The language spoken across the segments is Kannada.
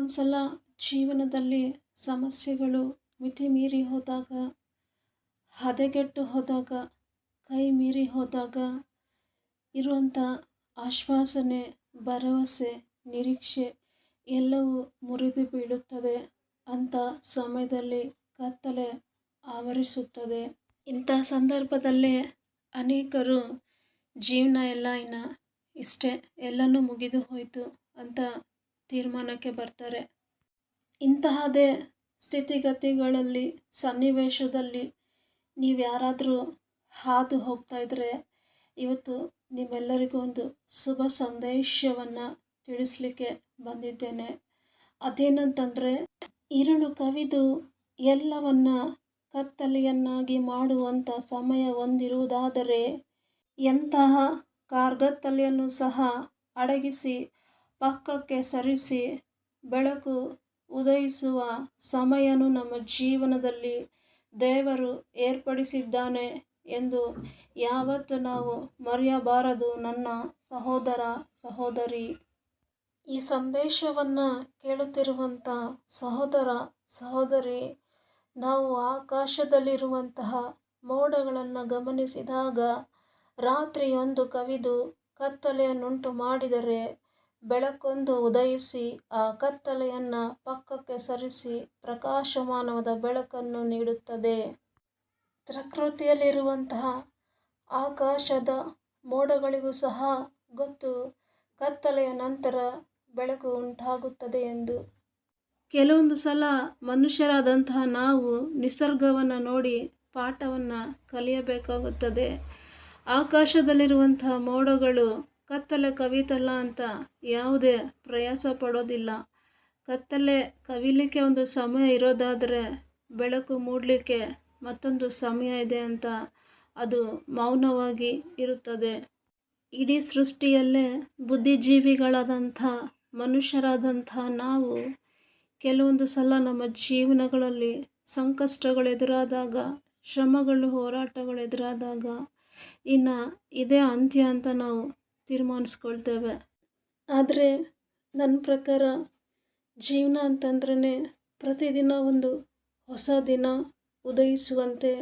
ಕೆಲವೊಂದು ಸಲ ಜೀವನದಲ್ಲಿ ಸಮಸ್ಯೆಗಳು ಮಿತಿ ಮೀರಿ ಹೋದಾಗ, ಹದಗೆಟ್ಟು ಹೋದಾಗ, ಕೈ ಮೀರಿ ಹೋದಾಗ ಇರುವಂಥ ಆಶ್ವಾಸನೆ, ಭರವಸೆ, ನಿರೀಕ್ಷೆ ಎಲ್ಲವೂ ಮುರಿದು ಬೀಳುತ್ತದೆ. ಅಂಥ ಸಮಯದಲ್ಲಿ ಕತ್ತಲೆ ಆವರಿಸುತ್ತದೆ. ಇಂಥ ಸಂದರ್ಭದಲ್ಲೇ ಅನೇಕರು ಜೀವನ ಎಲ್ಲ ಇನ್ನು ಇಷ್ಟೇ, ಎಲ್ಲನೂ ಮುಗಿದು ಹೋಯಿತು ಅಂತ ತೀರ್ಮಾನಕ್ಕೆ ಬರ್ತಾರೆ. ಇಂತಹದೇ ಸ್ಥಿತಿಗತಿಗಳಲ್ಲಿ, ಸನ್ನಿವೇಶದಲ್ಲಿ ನೀವು ಯಾರಾದರೂ ಹಾದು ಹೋಗ್ತಾ ಇದ್ದರೆ ಇವತ್ತು ನಿಮ್ಮೆಲ್ಲರಿಗೂ ಒಂದು ಶುಭ ಸಂದೇಶವನ್ನು ತಿಳಿಸ್ಲಿಕ್ಕೆ ಬಂದಿದ್ದೇನೆ. ಅದೇನಂತಂದರೆ, ഇരുಳು ಕವಿದು ಎಲ್ಲವನ್ನ ಕತ್ತಲೆಯನ್ನಾಗಿ ಮಾಡುವಂಥ ಸಮಯ ಹೊಂದಿರುವುದಾದರೆ ಎಂತಹ ಕಾರ್ಗತ್ತಲೆಯನ್ನು ಸಹ ಅಡಗಿಸಿ ಪಕ್ಕಕ್ಕೆ ಸರಿಸಿ ಬೆಳಕು ಉದಯಿಸುವ ಸಮಯನು ನಮ್ಮ ಜೀವನದಲ್ಲಿ ದೇವರು ಏರ್ಪಡಿಸಿದ್ದಾನೆ ಎಂದು ಯಾವತ್ತು ನಾವು ಮರೆಯಬಾರದು. ನನ್ನ ಸಹೋದರ ಸಹೋದರಿ, ಈ ಸಂದೇಶವನ್ನು ಕೇಳುತ್ತಿರುವಂಥ ಸಹೋದರ ಸಹೋದರಿ, ನಾವು ಆಕಾಶದಲ್ಲಿರುವಂತಹ ಮೋಡಗಳನ್ನು ಗಮನಿಸಿದಾಗ ರಾತ್ರಿಯೊಂದು ಕವಿದು ಕತ್ತಲೆಯನ್ನುಂಟು ಮಾಡಿದರೆ ಬೆಳಕೊಂದು ಉದಯಿಸಿ ಆ ಕತ್ತಲೆಯನ್ನು ಪಕ್ಕಕ್ಕೆ ಸರಿಸಿ ಪ್ರಕಾಶಮಾನವಾದ ಬೆಳಕನ್ನು ನೀಡುತ್ತದೆ. ಪ್ರಕೃತಿಯಲ್ಲಿರುವಂತಹ ಆಕಾಶದ ಮೋಡಗಳಿಗೂ ಸಹ ಗೊತ್ತು ಕತ್ತಲೆಯ ನಂತರ ಬೆಳಕು ಉಂಟಾಗುತ್ತದೆ ಎಂದು. ಕೆಲವೊಂದು ಸಲ ಮನುಷ್ಯರಾದಂತಹ ನಾವು ನಿಸರ್ಗವನ್ನು ನೋಡಿ ಪಾಠವನ್ನು ಕಲಿಯಬೇಕಾಗುತ್ತದೆ. ಆಕಾಶದಲ್ಲಿರುವಂತಹ ಮೋಡಗಳು ಕತ್ತಲೆ ಕವಿತಲ್ಲ ಅಂತ ಯಾವುದೇ ಪ್ರಯಾಸ ಪಡೋದಿಲ್ಲ. ಕತ್ತಲೆ ಕವಿಲಿಕ್ಕೆ ಒಂದು ಸಮಯ ಇರೋದಾದರೆ ಬೆಳಕು ಮೂಡಲಿಕ್ಕೆ ಮತ್ತೊಂದು ಸಮಯ ಇದೆ ಅಂತ ಅದು ಮೌನವಾಗಿ ಇರುತ್ತದೆ. ಇಡೀ ಸೃಷ್ಟಿಯಲ್ಲೇ ಬುದ್ಧಿಜೀವಿಗಳಾದಂಥ ಮನುಷ್ಯರಾದಂಥ ನಾವು ಕೆಲವೊಂದು ಸಲ ನಮ್ಮ ಜೀವನಗಳಲ್ಲಿ ಸಂಕಷ್ಟಗಳು ಎದುರಾದಾಗ, ಶ್ರಮಗಳು, ಹೋರಾಟಗಳು ಎದುರಾದಾಗ ಇನ್ನು ಇದೇ ಅಂತ್ಯ ಅಂತ ನಾವು ತೀರ್ಮಾನಿಸ್ಕೊಳ್ತೇವೆ. ಆದರೆ ನನ್ನ ಪ್ರಕಾರ ಜೀವನ ಅಂತಂದ್ರೇ ಪ್ರತಿದಿನ ಒಂದು ಹೊಸ ದಿನ ಉದಯಿಸುವಂತೆ,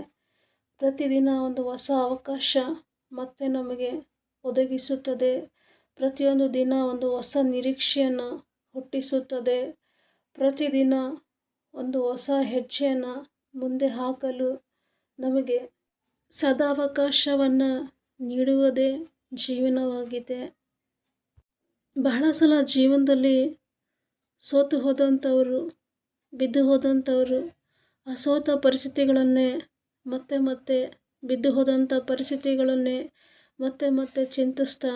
ಪ್ರತಿದಿನ ಒಂದು ಹೊಸ ಅವಕಾಶ ಮತ್ತೆ ನಮಗೆ ಒದಗಿಸುತ್ತದೆ. ಪ್ರತಿಯೊಂದು ದಿನ ಒಂದು ಹೊಸ ನಿರೀಕ್ಷೆಯನ್ನು ಹುಟ್ಟಿಸುತ್ತದೆ. ಪ್ರತಿದಿನ ಒಂದು ಹೊಸ ಹೆಜ್ಜೆಯನ್ನು ಮುಂದೆ ಹಾಕಲು ನಮಗೆ ಸದಾವಕಾಶವನ್ನು ನೀಡುವುದೇ ಜೀವನವಾಗಿದೆ. ಬಹಳ ಸಲ ಜೀವನದಲ್ಲಿ ಸೋತು ಹೋದಂಥವರು, ಬಿದ್ದು ಹೋದಂಥವರು ಆ ಸೋತ ಪರಿಸ್ಥಿತಿಗಳನ್ನೇ ಮತ್ತೆ ಬಿದ್ದು ಹೋದಂಥ ಪರಿಸ್ಥಿತಿಗಳನ್ನೇ ಮತ್ತೆ ಚಿಂತಿಸ್ತಾ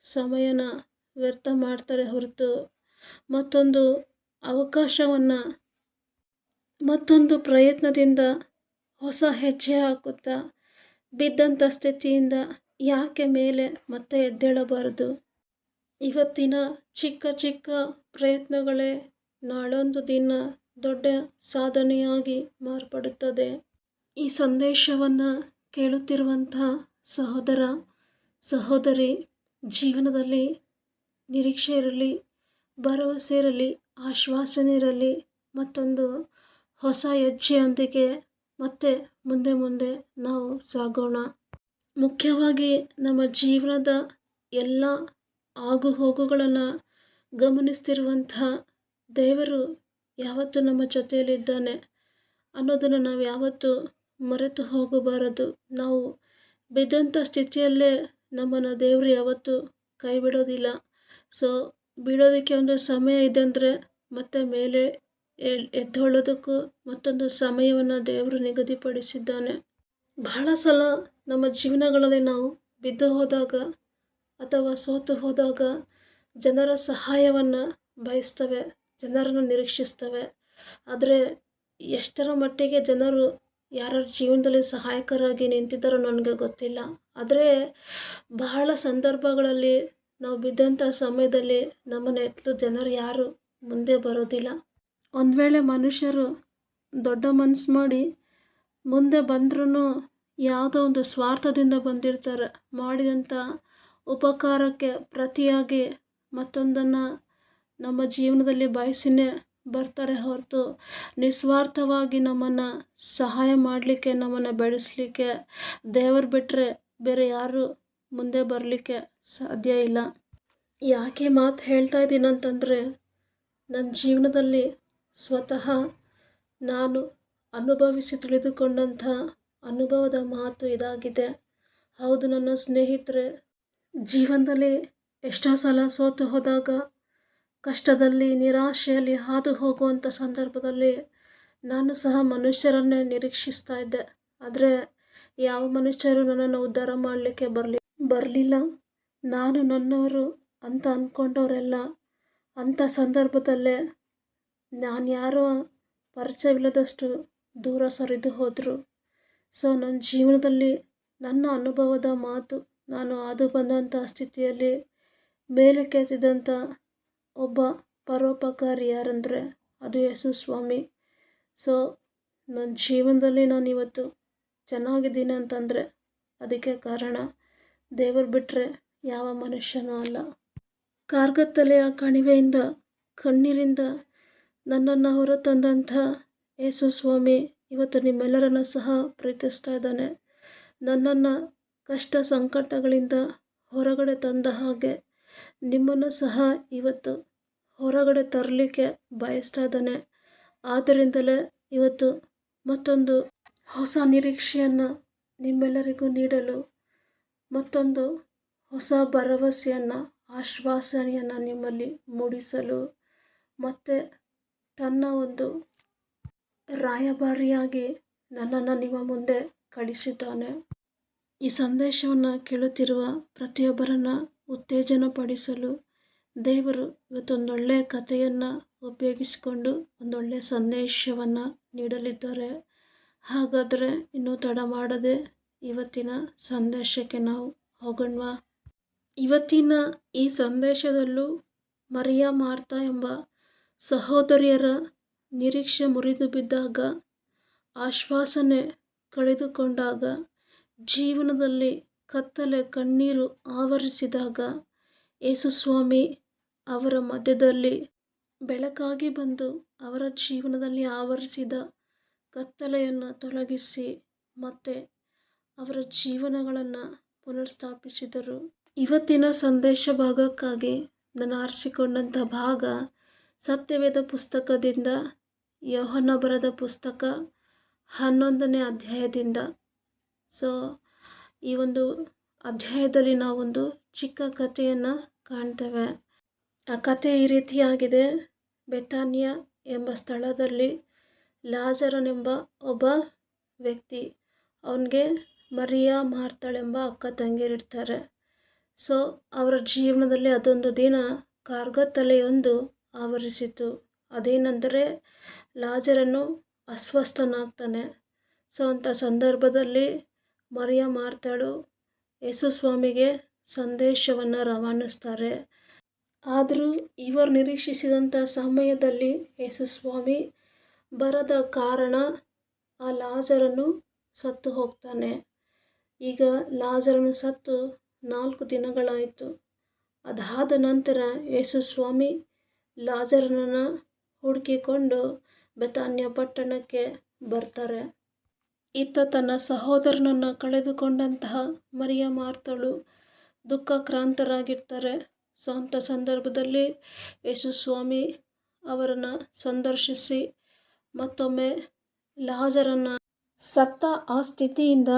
ಸಮಯನ ವ್ಯರ್ಥ ಮಾಡ್ತಾರೆ ಹೊರತು ಮತ್ತೊಂದು ಅವಕಾಶವನ್ನು, ಮತ್ತೊಂದು ಪ್ರಯತ್ನದಿಂದ ಹೊಸ ಹೆಜ್ಜೆ ಹಾಕುತ್ತಾ ಬಿದ್ದಂಥ ಸ್ಥಿತಿಯಿಂದ ಯಾಕೆ ಮೇಲೆ ಮತ್ತೆ ಎದ್ದೇಳಬಾರದು? ಇವತ್ತಿನ ಚಿಕ್ಕ ಪ್ರಯತ್ನಗಳೇ ನಾಳೊಂದು ದಿನ ದೊಡ್ಡ ಸಾಧನೆಯಾಗಿ ಮಾರ್ಪಡುತ್ತದೆ. ಈ ಸಂದೇಶವನ್ನು ಕೇಳುತ್ತಿರುವಂಥ ಸಹೋದರ ಸಹೋದರಿ, ಜೀವನದಲ್ಲಿ ನಿರೀಕ್ಷೆ ಇರಲಿ, ಭರವಸೆ ಇರಲಿ, ಆಶ್ವಾಸನೆ ಇರಲಿ, ಮತ್ತೊಂದು ಹೊಸ ಹೆಜ್ಜೆಯೊಂದಿಗೆ ಮತ್ತೆ ಮುಂದೆ ನಾವು ಸಾಗೋಣ. ಮುಖ್ಯವಾಗಿ ನಮ್ಮ ಜೀವನದ ಎಲ್ಲ ಆಗು ಹೋಗುಗಳನ್ನು ಗಮನಿಸ್ತಿರುವಂಥ ದೇವರು ಯಾವತ್ತೂ ನಮ್ಮ ಜೊತೆಯಲ್ಲಿದ್ದಾನೆ ಅನ್ನೋದನ್ನು ನಾವು ಯಾವತ್ತೂ ಮರೆತು ಹೋಗಬಾರದು. ನಾವು ಬಿದ್ದಂಥ ಸ್ಥಿತಿಯಲ್ಲೇ ನಮ್ಮನ್ನು ದೇವರು ಯಾವತ್ತೂ ಕೈ ಬಿಡೋದಿಲ್ಲ. ಸೊ ಬೀಳೋದಕ್ಕೆ ಒಂದು ಸಮಯ ಇದೆ ಅಂದರೆ ಮತ್ತೆ ಮೇಲೆ ಎದ್ದೇಳೋದಕ್ಕೂ ಮತ್ತೊಂದು ಸಮಯವನ್ನು ದೇವರು ನಿಗದಿಪಡಿಸಿದ್ದಾನೆ. ಬಹಳ ಸಲ ನಮ್ಮ ಜೀವನಗಳಲ್ಲಿ ನಾವು ಬಿದ್ದು ಹೋದಾಗ ಅಥವಾ ಸೋತು ಹೋದಾಗ ಜನರ ಸಹಾಯವನ್ನು ಬಯಸ್ತವೆ, ಜನರನ್ನು ನಿರೀಕ್ಷಿಸ್ತವೆ. ಆದರೆ ಎಷ್ಟರ ಮಟ್ಟಿಗೆ ಜನರು ಯಾರ ಜೀವನದಲ್ಲಿ ಸಹಾಯಕರಾಗಿ ನಿಂತಿದ್ದಾರೋ ನನಗೆ ಗೊತ್ತಿಲ್ಲ. ಆದರೆ ಬಹಳ ಸಂದರ್ಭಗಳಲ್ಲಿ ನಾವು ಬಿದ್ದಂಥ ಸಮಯದಲ್ಲಿ ನಮ್ಮನ್ನು ಎತ್ತಲು ಜನರು ಯಾರು ಮುಂದೆ ಬರೋದಿಲ್ಲ. ಒಂದು ವೇಳೆ ಮನುಷ್ಯರು ದೊಡ್ಡ ಮನಸ್ಸು ಮಾಡಿ ಮುಂದೆ ಬಂದ್ರೂ ಯಾವುದೋ ಒಂದು ಸ್ವಾರ್ಥದಿಂದ ಬಂದಿರ್ತಾರೆ. ಮಾಡಿದಂಥ ಉಪಕಾರಕ್ಕೆ ಪ್ರತಿಯಾಗಿ ಮತ್ತೊಂದನ್ನು ನಮ್ಮ ಜೀವನದಲ್ಲಿ ಬಯಸಿನೇ ಬರ್ತಾರೆ ಹೊರತು ನಿಸ್ವಾರ್ಥವಾಗಿ ನಮ್ಮನ್ನು ಸಹಾಯ ಮಾಡಲಿಕ್ಕೆ, ನಮ್ಮನ್ನು ಬೆಳೆಸಲಿಕ್ಕೆ ದೇವರು ಬಿಟ್ಟರೆ ಬೇರೆ ಯಾರು ಮುಂದೆ ಬರಲಿಕ್ಕೆ ಸಾಧ್ಯ ಇಲ್ಲ. ಯಾಕೆ ಮಾತು ಹೇಳ್ತಾ ಇದ್ದೀನಿ ಅಂತಂದರೆ, ನನ್ನ ಜೀವನದಲ್ಲಿ ಸ್ವತಃ ನಾನು ಅನುಭವಿಸಿ ತಿಳಿದುಕೊಂಡಂಥ ಅನುಭವದ ಮಾತು ಇದಾಗಿದೆ. ಹೌದು ನನ್ನ ಸ್ನೇಹಿತರೆ, ಜೀವನದಲ್ಲಿ ಎಷ್ಟೋ ಸಲ ಸೋತು ಹೋದಾಗ, ಕಷ್ಟದಲ್ಲಿ, ನಿರಾಶೆಯಲ್ಲಿ ಹಾದು ಹೋಗುವಂಥ ಸಂದರ್ಭದಲ್ಲಿ ನಾನು ಸಹ ಮನುಷ್ಯರನ್ನೇ ನಿರೀಕ್ಷಿಸ್ತಾ ಇದ್ದೆ. ಆದರೆ ಯಾವ ಮನುಷ್ಯರು ನನ್ನನ್ನು ಉದ್ಧಾರ ಮಾಡಲಿಕ್ಕೆ ಬರಲಿಲ್ಲ. ನಾನು ನನ್ನವರು ಅಂತ ಅಂದ್ಕೊಂಡವರೆಲ್ಲ ಅಂಥ ಸಂದರ್ಭದಲ್ಲೇ ನಾನು ಯಾರೋ ಪರಿಚಯವಿಲ್ಲದಷ್ಟು ದೂರ ಸರಿದು ಹೋದರು. ಸೊ ನನ್ನ ಜೀವನದಲ್ಲಿ ನನ್ನ ಅನುಭವದ ಮಾತು, ನಾನು ಹಾದು ಬಂದಂಥ ಸ್ಥಿತಿಯಲ್ಲಿ ಮೇಲಕ್ಕೆತ್ತಿದಂಥ ಒಬ್ಬ ಪರೋಪಕಾರಿ ಯಾರಂದರೆ ಅದು ಯೇಸು ಸ್ವಾಮಿ. ಸೊ ನನ್ನ ಜೀವನದಲ್ಲಿ ನಾನು ಇವತ್ತು ಚೆನ್ನಾಗಿದ್ದೀನಿ ಅಂತಂದರೆ ಅದಕ್ಕೆ ಕಾರಣ ದೇವರು ಬಿಟ್ಟರೆ ಯಾವ ಮನುಷ್ಯನೂ ಅಲ್ಲ. ಕಾರ್ಗತ್ತಲೆಯ ಕಣಿವೆಯಿಂದ ಕಣ್ಣೀರಿಂದ ನನ್ನನ್ನು ಹೊರತಂದಂಥ ಯೇಸು ಸ್ವಾಮಿ ಇವತ್ತು ನಿಮ್ಮೆಲ್ಲರನ್ನು ಸಹ ಪ್ರೀತಿಸ್ತಾ ಇದ್ದಾನೆ. ನನ್ನನ್ನು ಕಷ್ಟ ಸಂಕಟಗಳಿಂದ ಹೊರಗಡೆ ತಂದ ಹಾಗೆ ನಿಮ್ಮನ್ನು ಸಹ ಇವತ್ತು ಹೊರಗಡೆ ತರಲಿಕ್ಕೆ ಬಯಸ್ತಾ ಇದ್ದಾನೆ. ಆದ್ದರಿಂದಲೇ ಇವತ್ತು ಮತ್ತೊಂದು ಹೊಸ ನಿರೀಕ್ಷೆಯನ್ನು ನಿಮ್ಮೆಲ್ಲರಿಗೂ ನೀಡಲು, ಮತ್ತೊಂದು ಹೊಸ ಭರವಸೆಯನ್ನು, ಆಶ್ವಾಸನೆಯನ್ನು ನಿಮ್ಮಲ್ಲಿ ಮೂಡಿಸಲು ಮತ್ತೆ ತನ್ನ ಒಂದು ರಾಯಭಾರಿಯಾಗಿ ನನ್ನನ್ನು ನಿಮ್ಮ ಮುಂದೆ ಕಳಿಸಿದ್ದಾನೆ. ಈ ಸಂದೇಶವನ್ನು ಕೇಳುತ್ತಿರುವ ಪ್ರತಿಯೊಬ್ಬರನ್ನು ಉತ್ತೇಜನಪಡಿಸಲು ದೇವರು ಇವತ್ತೊಂದೊಳ್ಳೆಯ ಕಥೆಯನ್ನು ಉಪಯೋಗಿಸಿಕೊಂಡು ಒಂದೊಳ್ಳೆಯ ಸಂದೇಶವನ್ನು ನೀಡಲಿದ್ದಾರೆ. ಹಾಗಾದರೆ ಇನ್ನೂ ತಡ ಮಾಡದೆ ಇವತ್ತಿನ ಸಂದೇಶಕ್ಕೆ ನಾವು ಹೋಗೋಣವಾ? ಇವತ್ತಿನ ಈ ಸಂದೇಶದಲ್ಲೂ ಮರಿಯ, ಮಾರ್ತಾ ಎಂಬ ಸಹೋದರಿಯರ ನಿರೀಕ್ಷೆ ಮುರಿದು ಬಿದ್ದಾಗ, ಆಶ್ವಾಸನೆ ಕಳೆದುಕೊಂಡಾಗ, ಜೀವನದಲ್ಲಿ ಕತ್ತಲೆ ಕಣ್ಣೀರು ಆವರಿಸಿದಾಗ ಯೇಸು ಸ್ವಾಮಿ ಅವರ ಮಧ್ಯದಲ್ಲಿ ಬೆಳಕಾಗಿ ಬಂದು ಅವರ ಜೀವನದಲ್ಲಿ ಆವರಿಸಿದ ಕತ್ತಲೆಯನ್ನು ತೊಲಗಿಸಿ ಮತ್ತೆ ಅವರ ಜೀವನಗಳನ್ನು ಪುನರ್ಸ್ಥಾಪಿಸಿದರು. ಇವತ್ತಿನ ಸಂದೇಶ ಭಾಗಕ್ಕಾಗಿ ನಾನು ಆರಿಸಿಕೊಂಡಂಥ ಭಾಗ ಸತ್ಯವೇದ ಪುಸ್ತಕದಿಂದ ಯೋಹನ ಬರೆದ ಪುಸ್ತಕ 11ನೇ ಅಧ್ಯಾಯದಿಂದ. ಸೊ ಈ ಒಂದು ಅಧ್ಯಾಯದಲ್ಲಿ ನಾವೊಂದು ಚಿಕ್ಕ ಕಥೆಯನ್ನು ಕಾಣ್ತೇವೆ. ಆ ಕಥೆ ಈ ರೀತಿಯಾಗಿದೆ. ಬೆಥಾನ್ಯ ಎಂಬ ಸ್ಥಳದಲ್ಲಿ ಲಾಜರನೆಂಬ ಒಬ್ಬ ವ್ಯಕ್ತಿ, ಅವನಿಗೆ ಮರಿಯ, ಮಾರ್ತಾಳೆಂಬ ಅಕ್ಕ ತಂಗಿಯರಿರ್ತಾರೆ. ಸೊ ಅವರ ಜೀವನದಲ್ಲಿ ಅದೊಂದು ದಿನ ಕಾರ್ಗತ್ತಲೆಯೊಂದು ಆವರಿಸಿತು. ಅದೇನೆಂದರೆ ಲಾಜರನು ಅಸ್ವಸ್ಥನಾಗ್ತಾನೆ. ಸೊ ಅಂಥ ಸಂದರ್ಭದಲ್ಲಿ ಮರಿಯ, ಮಾರ್ತಾಳು ಯೇಸು ಸ್ವಾಮಿಗೆ ಸಂದೇಶವನ್ನು ರವಾನಿಸ್ತಾರೆ. ಆದರೂ ಇವರು ನಿರೀಕ್ಷಿಸಿದಂಥ ಸಮಯದಲ್ಲಿ ಯೇಸು ಸ್ವಾಮಿ ಬರದ ಕಾರಣ ಆ ಲಾಜರನು ಸತ್ತು ಹೋಗ್ತಾನೆ. ಈಗ ಲಾಜರನು ಸತ್ತು 4 ದಿನಗಳಾಯಿತು. ಅದಾದ ನಂತರ ಯೇಸು ಸ್ವಾಮಿ ಲಾಜರನನ್ನು ಹುಡುಕಿಕೊಂಡು ಬೆಥಾನ್ಯ ಪಟ್ಟಣಕ್ಕೆ ಬರ್ತಾರೆ. ಇತ್ತ ತನ್ನ ಸಹೋದರನನ್ನು ಕಳೆದುಕೊಂಡಂತಹ ಮರಿಯ, ಮಾರ್ತಳು ದುಃಖಾಕ್ರಾಂತರಾಗಿರ್ತಾರೆ. ಸೊ ಅಂಥ ಸಂದರ್ಭದಲ್ಲಿ ಯೇಸು ಸ್ವಾಮಿ ಅವರನ್ನು ಸಂದರ್ಶಿಸಿ ಮತ್ತೊಮ್ಮೆ ಲಾಜರನ್ನು ಸತ್ತ ಆ ಸ್ಥಿತಿಯಿಂದ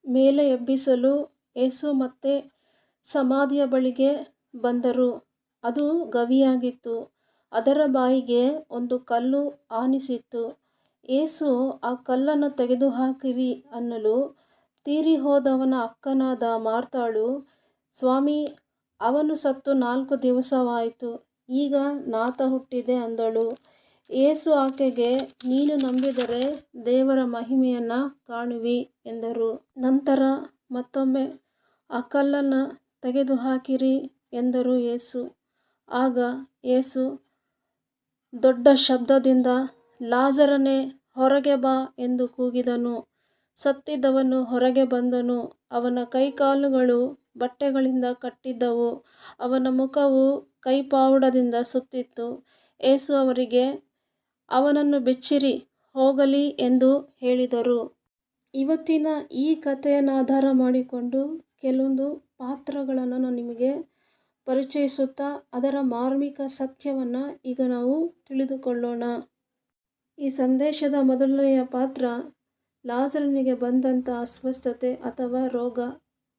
ಮೇಲೆ ಎಬ್ಬಿಸಲು ಯೇಸು ಮತ್ತೆ ಸಮಾಧಿಯ ಬಳಿಗೆ ಬಂದರು. ಅದು ಗವಿಯಾಗಿತ್ತು. ಅದರ ಬಾಯಿಗೆ ಒಂದು ಕಲ್ಲು ಆನಿಸಿತ್ತು. ಯೇಸು ಆ ಕಲ್ಲನ್ನು ತೆಗೆದುಹಾಕಿರಿ ಅನ್ನಲು ತೀರಿ ಹೋದವನ ಅಕ್ಕನಾದ ಮಾರ್ತಾಳು, ಸ್ವಾಮಿ, ಅವನು ಸತ್ತು 4 ದಿವಸವಾಯಿತು, ಈಗ ನಾತ ಹುಟ್ಟಿದೆ ಅಂದಳು. ಯೇಸು ಆಕೆಗೆ, ನೀನು ನಂಬಿದರೆ ದೇವರ ಮಹಿಮೆಯನ್ನು ಕಾಣುವಿ ಎಂದರು. ನಂತರ ಮತ್ತೊಮ್ಮೆ ಆ ಕಲ್ಲನ್ನು ತೆಗೆದುಹಾಕಿರಿ ಎಂದರು ಯೇಸು. ಆಗ ಯೇಸು ದೊಡ್ಡ ಶಬ್ದದಿಂದ, ಲಾಜರನೇ, ಹೊರಗೆ ಬಾ ಎಂದು ಕೂಗಿದನು. ಸತ್ತಿದ್ದವನು ಹೊರಗೆ ಬಂದನು. ಅವನ ಕೈಕಾಲುಗಳು ಬಟ್ಟೆಗಳಿಂದ ಕಟ್ಟಿದ್ದವು. ಅವನ ಮುಖವು ಕೈಪಾವುಡದಿಂದ ಸುತ್ತಿತ್ತು. ಯೇಸು ಅವರಿಗೆ, ಅವನನ್ನು ಬಿಚ್ಚಿರಿ, ಹೋಗಲಿ ಎಂದು ಹೇಳಿದರು. ಇವತ್ತಿನ ಈ ಕಥೆಯನ್ನು ಆಧಾರ ಮಾಡಿಕೊಂಡು ಕೆಲವೊಂದು ಪಾತ್ರಗಳನ್ನು ನಾನು ನಿಮಗೆ ಪರಿಚಯಿಸುತ್ತಾ ಅದರ ಮಾರ್ಮಿಕ ಸತ್ಯವನ್ನು ಈಗ ನಾವು ತಿಳಿದುಕೊಳ್ಳೋಣ. ಈ ಸಂದೇಶದ ಮೊದಲನೆಯ ಪಾತ್ರ ಲಾಜರನಿಗೆ ಬಂದಂಥ ಅಸ್ವಸ್ಥತೆ ಅಥವಾ ರೋಗ.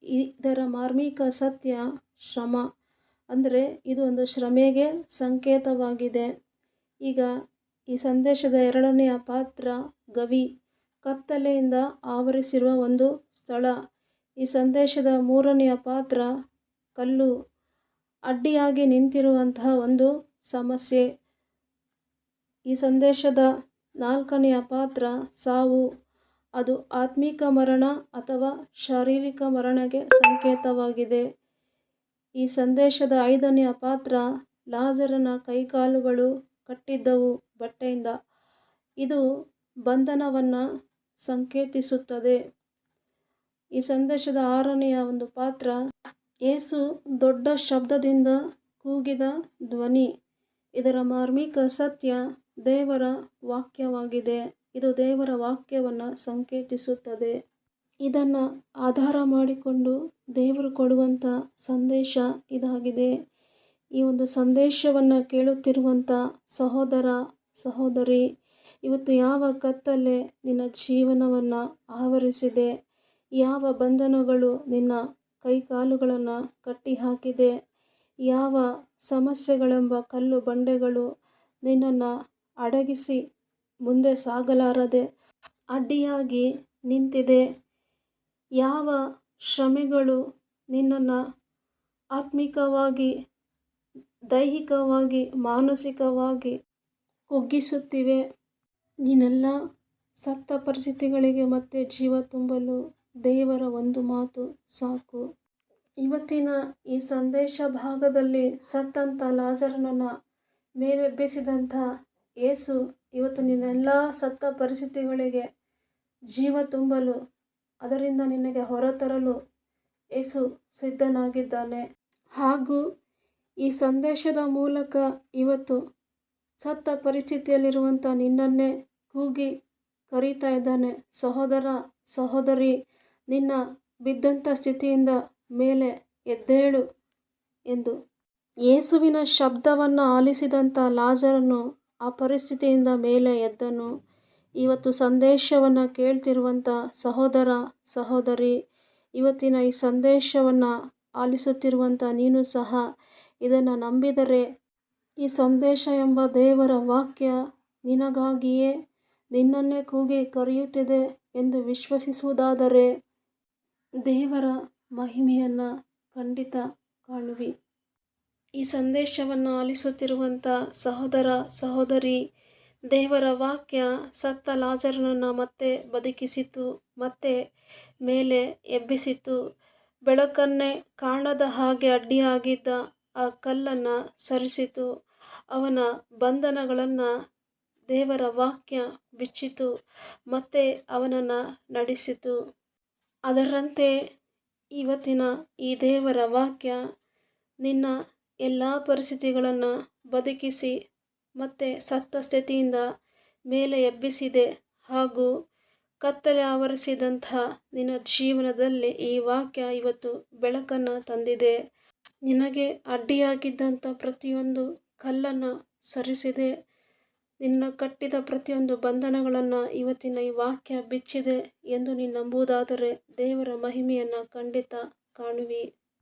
ಇದರ ಮಾರ್ಮಿಕ ಸತ್ಯ ಶ್ರಮ, ಅಂದರೆ ಇದು ಒಂದು ಶ್ರಮೆಗೆ ಸಂಕೇತವಾಗಿದೆ. ಈಗ ಈ ಸಂದೇಶದ ಎರಡನೆಯ ಪಾತ್ರ ಗವಿ, ಕತ್ತಲೆಯಿಂದ ಆವರಿಸಿರುವ ಒಂದು ಸ್ಥಳ. ಈ ಸಂದೇಶದ ಮೂರನೆಯ ಪಾತ್ರ ಕಲ್ಲು, ಅಡ್ಡಿಯಾಗಿ ನಿಂತಿರುವಂತಹ ಒಂದು ಸಮಸ್ಯೆ. ಈ ಸಂದೇಶದ ನಾಲ್ಕನೆಯ ಪಾತ್ರ ಸಾವು, ಅದು ಆತ್ಮಿಕ ಮರಣ ಅಥವಾ ಶಾರೀರಿಕ ಮರಣಕ್ಕೆ ಸಂಕೇತವಾಗಿದೆ. ಈ ಸಂದೇಶದ ಐದನೆಯ ಪಾತ್ರ ಲಾಜರನ ಕೈಕಾಲುಗಳು ಕಟ್ಟಿದ್ದವು ಬಟ್ಟೆಯಿಂದ, ಇದು ಬಂಧನವನ್ನು ಸಂಕೇತಿಸುತ್ತದೆ. ಈ ಸಂದೇಶದ ಆರನೆಯ ಒಂದು ಪಾತ್ರ ಯೇಸು ದೊಡ್ಡ ಶಬ್ದದಿಂದ ಕೂಗಿದ ಧ್ವನಿ. ಇದರ ಮಾರ್ಮಿಕ ಸತ್ಯ ದೇವರ ವಾಕ್ಯವಾಗಿದೆ. ಇದು ದೇವರ ವಾಕ್ಯವನ್ನು ಸಂಕೇತಿಸುತ್ತದೆ. ಇದನ್ನು ಆಧಾರ ಮಾಡಿಕೊಂಡು ದೇವರು ಕೊಡುವಂಥ ಸಂದೇಶ ಇದಾಗಿದೆ. ಈ ಒಂದು ಸಂದೇಶವನ್ನು ಕೇಳುತ್ತಿರುವಂಥ ಸಹೋದರ ಸಹೋದರಿ, ಇವತ್ತು ಯಾವ ಕತ್ತಲೆ ನಿನ್ನ ಜೀವನವನ್ನು ಆವರಿಸಿದೆ, ಯಾವ ಬಂಧನಗಳು ನಿನ್ನ ಕೈಕಾಲುಗಳನ್ನು ಕಟ್ಟಿ ಹಾಕಿದೆ, ಯಾವ ಸಮಸ್ಯೆಗಳೆಂಬ ಕಲ್ಲು ಬಂಡೆಗಳು ನಿನ್ನನ್ನು ಅಡಗಿಸಿ ಮುಂದೆ ಸಾಗಲಾರದೆ ಅಡ್ಡಿಯಾಗಿ ನಿಂತಿದೆ, ಯಾವ ಶ್ರಮೆಗಳು ನಿನ್ನನ್ನು ಆತ್ಮಿಕವಾಗಿ, ದೈಹಿಕವಾಗಿ, ಮಾನಸಿಕವಾಗಿ ಕುಗ್ಗಿಸುತ್ತಿವೆ, ನೀನೆಲ್ಲ ಸತ್ತ ಪರಿಸ್ಥಿತಿಗಳಿಗೆ ಮತ್ತೆ ಜೀವ ತುಂಬಲು ದೇವರ ಒಂದು ಮಾತು ಸಾಕು. ಇವತ್ತಿನ ಈ ಸಂದೇಶ ಭಾಗದಲ್ಲಿ ಸತ್ತಂಥ ಲಾಜರನನ್ನು ಮೇಲೆಬ್ಬಿಸಿದಂಥ ಯೇಸು ಇವತ್ತು ನಿನ್ನೆಲ್ಲ ಸತ್ತ ಪರಿಸ್ಥಿತಿಗಳಿಗೆ ಜೀವ ತುಂಬಲು, ಅದರಿಂದ ನಿನಗೆ ಹೊರತರಲು ಯೇಸು ಸಿದ್ಧನಾಗಿದ್ದಾನೆ. ಹಾಗೂ ಈ ಸಂದೇಶದ ಮೂಲಕ ಇವತ್ತು ಸತ್ತ ಪರಿಸ್ಥಿತಿಯಲ್ಲಿರುವಂಥ ನಿನ್ನನ್ನೇ ಕೂಗಿ ಕರೀತಾ ಇದ್ದಾನೆ. ಸಹೋದರ ಸಹೋದರಿ, ನಿನ್ನ ಬಿದ್ದಂಥ ಸ್ಥಿತಿಯಿಂದ ಮೇಲೆ ಎದ್ದೇಳು ಎಂದು. ಯೇಸುವಿನ ಶಬ್ದವನ್ನು ಆಲಿಸಿದಂಥ ಲಾಜರನು ಆ ಪರಿಸ್ಥಿತಿಯಿಂದ ಮೇಲೆ ಎದ್ದನು. ಇವತ್ತು ಸಂದೇಶವನ್ನು ಕೇಳ್ತಿರುವಂಥ ಸಹೋದರ ಸಹೋದರಿ, ಇವತ್ತಿನ ಈ ಸಂದೇಶವನ್ನು ಆಲಿಸುತ್ತಿರುವಂಥ ನೀನು ಸಹ ಇದನ್ನು ನಂಬಿದರೆ, ಈ ಸಂದೇಶ ಎಂಬ ದೇವರ ವಾಕ್ಯ ನಿನಗಾಗಿಯೇ ನಿನ್ನನ್ನೇ ಕೂಗಿ ಕರೆಯುತ್ತಿದೆ ಎಂದು ವಿಶ್ವಸಿಸುವುದಾದರೆ ದೇವರ ಮಹಿಮೆಯನ್ನು ಖಂಡಿತ ಕಾಣುವಿ. ಈ ಸಂದೇಶವನ್ನು ಆಲಿಸುತ್ತಿರುವಂಥ ಸಹೋದರ ಸಹೋದರಿ, ದೇವರ ವಾಕ್ಯ ಸತ್ತ ಲಾಜರನನ್ನು ಮತ್ತೆ ಬದುಕಿಸಿತು, ಮತ್ತೆ ಮೇಲೆ ಎಬ್ಬಿಸಿತು. ಬೆಳಕನ್ನೇ ಕಾಣದ ಹಾಗೆ ಅಡ್ಡಿಯಾಗಿದ್ದ ಆ ಕಲ್ಲನ್ನು ಸರಿಸಿತು. ಅವನ ಬಂಧನಗಳನ್ನು ದೇವರ ವಾಕ್ಯ ಬಿಚ್ಚಿತು, ಮತ್ತೆ ಅವನನ್ನು ನಡೆಸಿತು. ಅದರಂತೆ ಇವತ್ತಿನ ಈ ದೇವರ ವಾಕ್ಯ ನಿನ್ನ ಎಲ್ಲ ಪರಿಸ್ಥಿತಿಗಳನ್ನು ಬದುಕಿಸಿ ಮತ್ತೆ ಸತ್ತ ಸ್ಥಿತಿಯಿಂದ ಮೇಲೆ ಎಬ್ಬಿಸಿದೆ. ಹಾಗೂ ಕತ್ತಲೆ ಆವರಿಸಿದಂಥ ನಿನ್ನ ಜೀವನದಲ್ಲಿ ಈ ವಾಕ್ಯ ಇವತ್ತು ಬೆಳಕನ್ನು ತಂದಿದೆ. ನಿನಗೆ ಅಡ್ಡಿಯಾಗಿದ್ದಂಥ ಪ್ರತಿಯೊಂದು ಕಲ್ಲನ್ನು ಸರಿಸಿದೆ. ನಿನ್ನ ಕಟ್ಟಿದ ಪ್ರತಿಯೊಂದು ಬಂಧನಗಳನ್ನು ಇವತ್ತಿನ ಈ ವಾಕ್ಯ ಬಿಚ್ಚಿದೆ ಎಂದು ನೀನು ನಂಬುವುದಾದರೆ ದೇವರ ಮಹಿಮೆಯನ್ನು ಖಂಡಿತ ಕಾಣುವಿ.